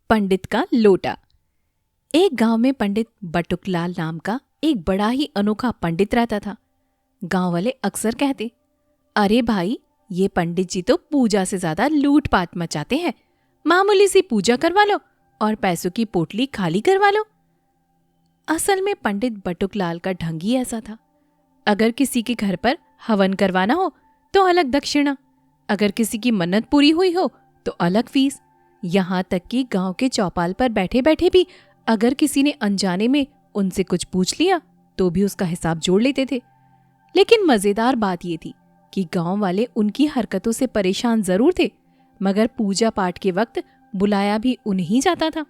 पंडित का लोटा। एक गांव में पंडित बटुकलाल नाम का एक बड़ा ही अनोखा पंडित रहता था। गांव वाले अक्सर कहते, अरे भाई, ये पंडित जी तो पूजा से ज्यादा लूटपाट मचाते हैं। मामूली सी पूजा करवा लो और पैसों की पोटली खाली करवा लो। असल में पंडित बटुकलाल का ढंग ही ऐसा था। अगर किसी के घर पर हवन करवाना हो तो अलग दक्षिणा, अगर किसी की मन्नत पूरी हुई हो तो अलग फीस। यहाँ तक कि गांव के चौपाल पर बैठे बैठे भी अगर किसी ने अनजाने में उनसे कुछ पूछ लिया तो भी उसका हिसाब जोड़ लेते थे। लेकिन मजेदार बात ये थी कि गांव वाले उनकी हरकतों से परेशान जरूर थे, मगर पूजा पाठ के वक्त बुलाया भी उन्हीं जाता था,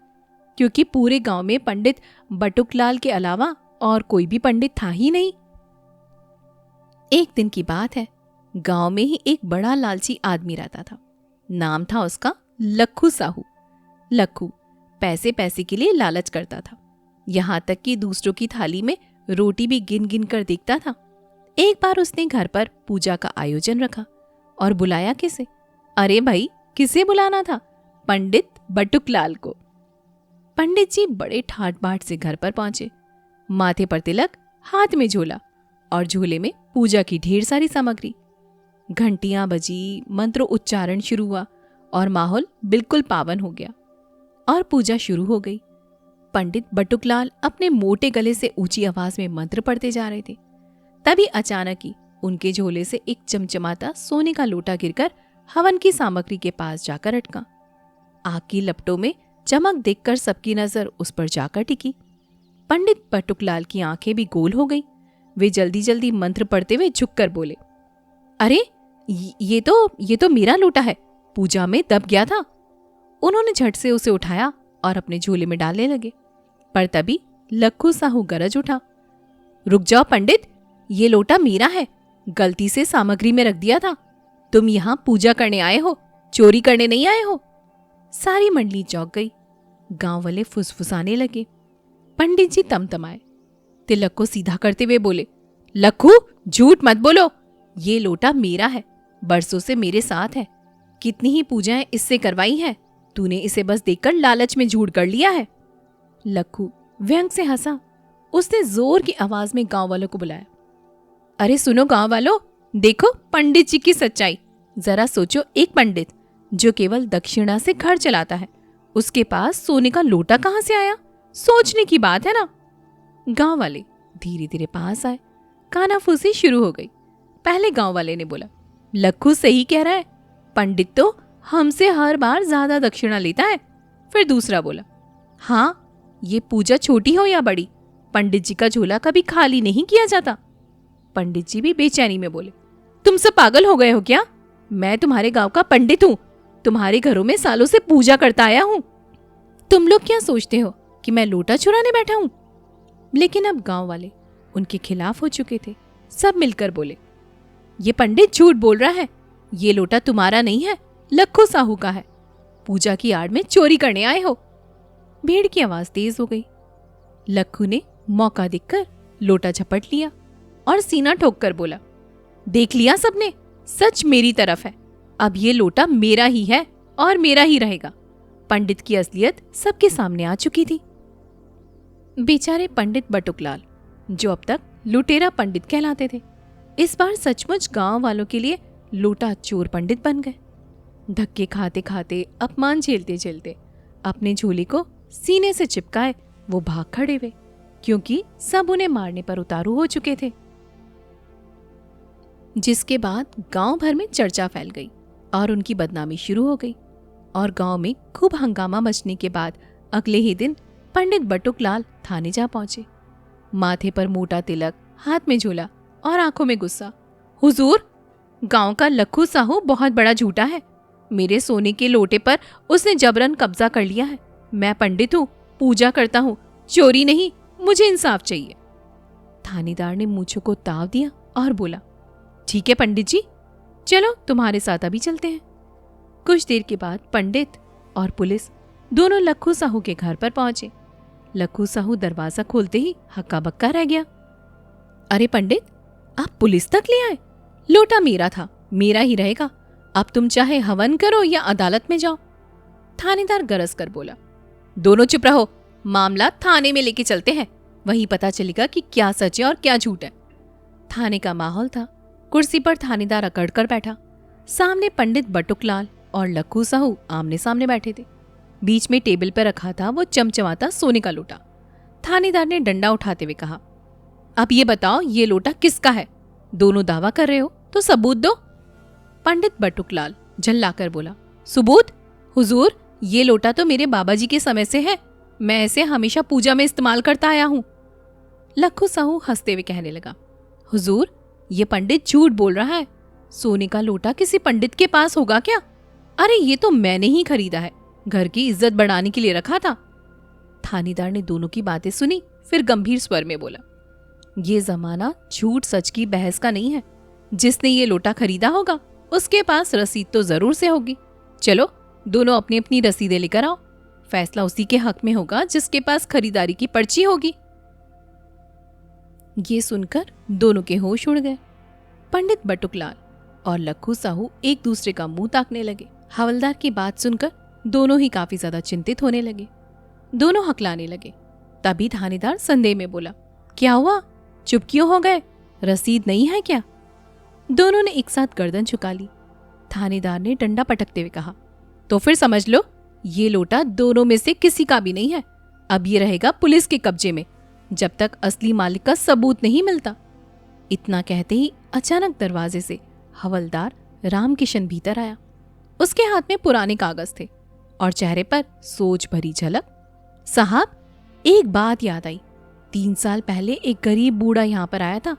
क्योंकि पूरे गांव में पंडित बटुकलाल के अलावा और कोई भी पंडित था ही नहीं। एक दिन की बात है, गांव में ही एक बड़ा लालची आदमी रहता था। नाम था उसका लक्खू साहू। लक्खू पैसे पैसे के लिए लालच करता था, यहाँ तक कि दूसरों की थाली में रोटी भी गिन गिन कर देखता था। एक बार उसने घर पर पूजा का आयोजन रखा और बुलाया किसे? अरे भाई, किसे बुलाना था? पंडित बटुकलाल को। पंडित जी बड़े ठाट बाट से घर पर पहुंचे। माथे पर तिलक, हाथ में झोला और झोले में पूजा की ढेर सारी सामग्री। घंटियां बजी, मंत्र उच्चारण शुरू हुआ और माहौल बिल्कुल पावन हो गया और पूजा शुरू हो गई। पंडित बटुकलाल अपने मोटे गले से ऊंची आवाज में मंत्र पढ़ते जा रहे थे। तभी अचानक ही उनके झोले से एक चमचमाता सोने का लोटा गिरकर हवन की सामग्री के पास जाकर अटका। आग की लपटों में चमक देखकर सबकी नजर उस पर जाकर टिकी। पंडित बटुकलाल की आंखें भी गोल हो गई। वे जल्दी जल्दी मंत्र पढ़ते हुए झुककर बोले, अरे ये तो मेरा लोटा है, पूजा में दब गया था। उन्होंने झट से उसे उठाया और अपने झोले में डालने लगे, पर तभी लक्खू साहू गरज उठा, रुक जाओ पंडित, ये लोटा मेरा है, गलती से सामग्री में रख दिया था। तुम यहाँ पूजा करने आए हो, चोरी करने नहीं आए हो। सारी मंडली चौंक गई। गांव वाले फुसफुसाने लगे। पंडित जी तमतमाए। तिलक को सीधा करते हुए बोले, लक्खू, झूठ मत बोलो, ये लोटा मेरा है, बरसों से मेरे साथ है। कितनी ही पूजाएं इससे करवाई हैं, तूने इसे बस देखकर लालच में झूठ कर लिया है। लक्खू व्यंग से हंसा। उसने जोर की आवाज में गांव वालों को बुलाया, अरे सुनो गांव वालों, देखो पंडित जी की सच्चाई। जरा सोचो, एक पंडित जो केवल दक्षिणा से घर चलाता है, उसके पास सोने का लोटा कहां से आया? सोचने की बात है ना। गांव वाले धीरे धीरे पास आए। कानाफूसी शुरू हो गई। पहले गांव वाले ने बोला, लक्खू सही कह रहा है, पंडित तो हमसे हर बार ज्यादा दक्षिणा लेता है। फिर दूसरा बोला, हाँ, ये पूजा छोटी हो या बड़ी, पंडित जी का झोला कभी खाली नहीं किया जाता। पंडित जी भी बेचैनी में बोले, तुम सब पागल हो गए हो क्या? मैं तुम्हारे गांव का पंडित हूँ, तुम्हारे घरों में सालों से पूजा करता आया हूँ। तुम लोग क्या सोचते हो कि मैं लोटा चुराने बैठा हूँ? लेकिन अब गांव वाले उनके खिलाफ हो चुके थे। सब मिलकर बोले, ये पंडित झूठ बोल रहा है, ये लोटा तुम्हारा नहीं है, लक्खू साहू का है। पूजा की आड़ में चोरी करने आए हो। भीड़ की आवाज तेज हो गई। लक्खू ने मौका देखकर लोटा झपट लिया और सीना ठोककर बोला, देख लिया सबने, सच मेरी तरफ है। अब ये लोटा मेरा ही है और मेरा ही रहेगा। पंडित की असलियत सबके सामने आ चुकी थी। बेचारे पंडित बटुकलाल, जो अब तक लुटेरा पंडित कहलाते थे, इस बार सचमुच गांव वालों के लिए लोटा चोर पंडित बन गए। धक्के खाते खाते, अपमान झेलते झेलते अपने झोले को सीने से चिपकाए वो भाग खड़े हुए, क्योंकि सब उन्हें मारने पर उतारू हो चुके थे। जिसके बाद गांव भर में चर्चा फैल गई और उनकी बदनामी शुरू हो गई और गांव में खूब हंगामा मचने के बाद अगले ही दिन पंडित बटुकलाल थाने जा पहुंचे। माथे पर मोटा तिलक, हाथ में झोला और आंखों में गुस्सा। हुजूर, गांव का लक्खू साहू बहुत बड़ा झूठा है। मेरे सोने के लोटे पर उसने जबरन कब्जा कर लिया है। मैं पंडित हूँ, पूजा करता हूँ, चोरी नहीं, मुझे इंसाफ चाहिए। थानेदार ने मूंछों को ताव दिया और बोला, ठीक है पंडित जी, चलो तुम्हारे साथ अभी चलते हैं। कुछ देर के बाद पंडित और पुलिस दोनों लक्खू साहू के घर पर पहुंचे। लक्खू साहू दरवाजा खोलते ही हक्का बक्का रह गया। अरे पंडित, आप पुलिस तक ले आए? लोटा मेरा था, मेरा ही रहेगा। अब तुम चाहे हवन करो या अदालत में जाओ। थानेदार गरज कर बोला, दोनों चुप रहो, मामला थाने में लेके चलते हैं, वहीं पता चलेगा कि क्या सच है और क्या झूठ है। थाने का माहौल था। कुर्सी पर थानेदार अकड़ कर बैठा। सामने पंडित बटुकलाल और लखू साहू आमने सामने बैठे थे। बीच में टेबल पर रखा था वो चमचमाता सोने का लोटा। थानेदार ने डंडा उठाते हुए कहा, अब ये बताओ ये लोटा किसका है? दोनों दावा कर रहे हो तो सबूत दो। पंडित बटुकलाल झल्लाकर बोला, सबूत? हुजूर, ये लोटा तो मेरे बाबा जी के समय से है, मैं इसे हमेशा पूजा में इस्तेमाल करता आया हूं। लखू साहू हंसते हुए कहने लगा, हुजूर, ये पंडित झूठ बोल रहा है। सोने का लोटा किसी पंडित के पास होगा क्या? अरे ये तो मैंने ही खरीदा है, घर की इज्जत बढ़ाने के लिए रखा था। थानेदार ने दोनों की बातें सुनी, फिर गंभीर स्वर में बोला, ये जमाना झूठ सच की बहस का नहीं है। जिसने ये लोटा खरीदा होगा उसके पास रसीद तो जरूर से होगी। चलो दोनों अपनी अपनी रसीदें लेकर आओ, फैसला उसी के हक में होगा जिसके पास खरीदारी की पर्ची होगी। ये सुनकर दोनों के होश उड़ गए। पंडित बटुकलाल और लखू साहू एक दूसरे का मुंह ताकने लगे। हवलदार की बात सुनकर दोनों ही काफी ज्यादा चिंतित होने लगे। दोनों हकलाने लगे। तभी थानेदार संदेह में बोला, क्या हुआ, चुप क्यों हो गए? रसीद नहीं है क्या? दोनों ने एक साथ गर्दन झुका ली। थानेदार ने डंडा पटकते हुए कहा, तो फिर समझ लो ये लोटा दोनों में से किसी का भी नहीं है। अब ये रहेगा पुलिस के कब्जे में जब तक असली मालिक का सबूत नहीं मिलता। इतना कहते ही अचानक दरवाजे से हवलदार रामकिशन भीतर आया। उसके हाथ में पुराने कागज थे और चेहरे पर सोच भरी झलक। साहब, एक बात याद आई। 3 साल पहले एक गरीब बूढ़ा यहाँ पर आया था।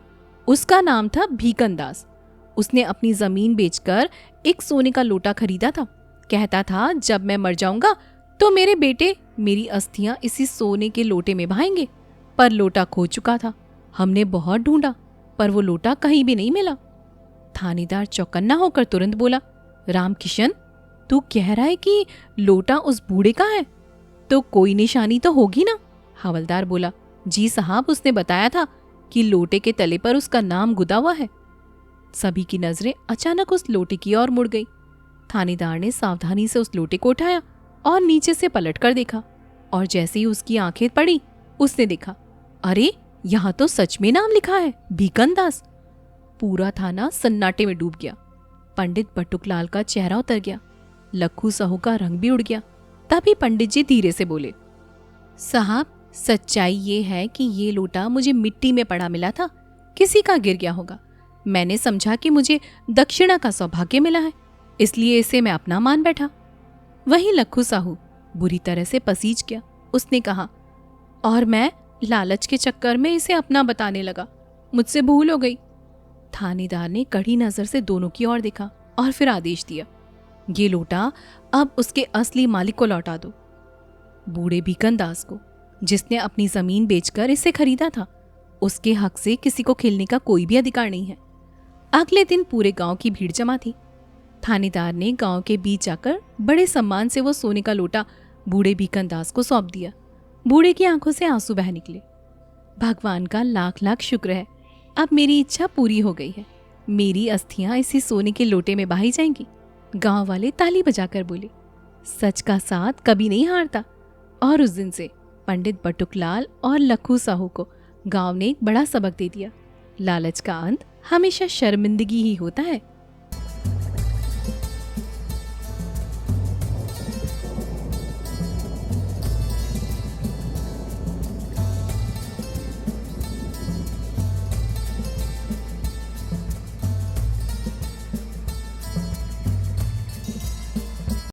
उसका नाम था भीकन दास। उसने अपनी जमीन बेचकर एक सोने का लोटा खरीदा था। कहता था जब मैं मर जाऊंगा तो मेरे बेटे मेरी अस्थियां इसी सोने के लोटे में बहाएंगे। पर लोटा खो चुका था। हमने बहुत ढूंढा पर वो लोटा कहीं भी नहीं मिला। थानेदार चौकन्ना होकर तुरंत बोला, रामकिशन, तू कह रहा है कि लोटा उस बूढ़े का है? तो कोई निशानी तो होगी ना? हवलदार बोला, जी साहब, उसने बताया था कि लोटे के तले पर उसका नाम गुदा हुआ है। सभी की नजरें अचानक उस लोटे की ओर मुड़ गई। थानेदार ने सावधानी से उस लोटे को उठाया और नीचे से पलट कर देखा, और जैसे ही उसकी आंखें पड़ी उसने देखा, अरे यहाँ तो सच में नाम लिखा है, भीकन दास। पूरा थाना सन्नाटे में डूब गया। पंडित बटुकलाल का चेहरा उतर गया। लखू साहू का रंग भी उड़ गया। तभी पंडित जी धीरे से बोले, साहब, सच्चाई ये है कि ये लोटा मुझे मिट्टी में पड़ा मिला था, किसी का गिर गया होगा। मैंने समझा कि मुझे दक्षिणा का सौभाग्य मिला है, इसलिए इसे मैं अपना मान बैठा। वहीं लखू साहू बुरी तरह से पसीज गया। उसने कहा, और मैं लालच के चक्कर में इसे अपना बताने लगा, मुझसे भूल हो गई। थानेदार ने कड़ी नजर से दोनों की ओर देखा और फिर आदेश दिया, ये लोटा अब उसके असली मालिक को लौटा दो, बूढ़े भीकन दास को, जिसने अपनी जमीन बेचकर इसे खरीदा था। उसके हक से किसी को खेलने का कोई भी अधिकार नहीं है। अगले दिन पूरे गांव की भीड़ जमा थी। थानेदार ने गांव के बीच जाकर बड़े सम्मान से वो सोने का लोटा बूढ़े भीकन दास को सौंप दिया। बूढ़े की आंखों से आंसू बह निकले। भगवान का लाख लाख शुक्र है, अब मेरी इच्छा पूरी हो गई है। मेरी अस्थियां इसी सोने के लोटे में बहाई जाएंगी। गांव वाले ताली बजाकर बोले, सच का साथ कभी नहीं हारता। और उस दिन से पंडित बटुकलाल और लखू साहू को गांव ने एक बड़ा सबक दे दिया। लालच का अंत हमेशा शर्मिंदगी ही होता है।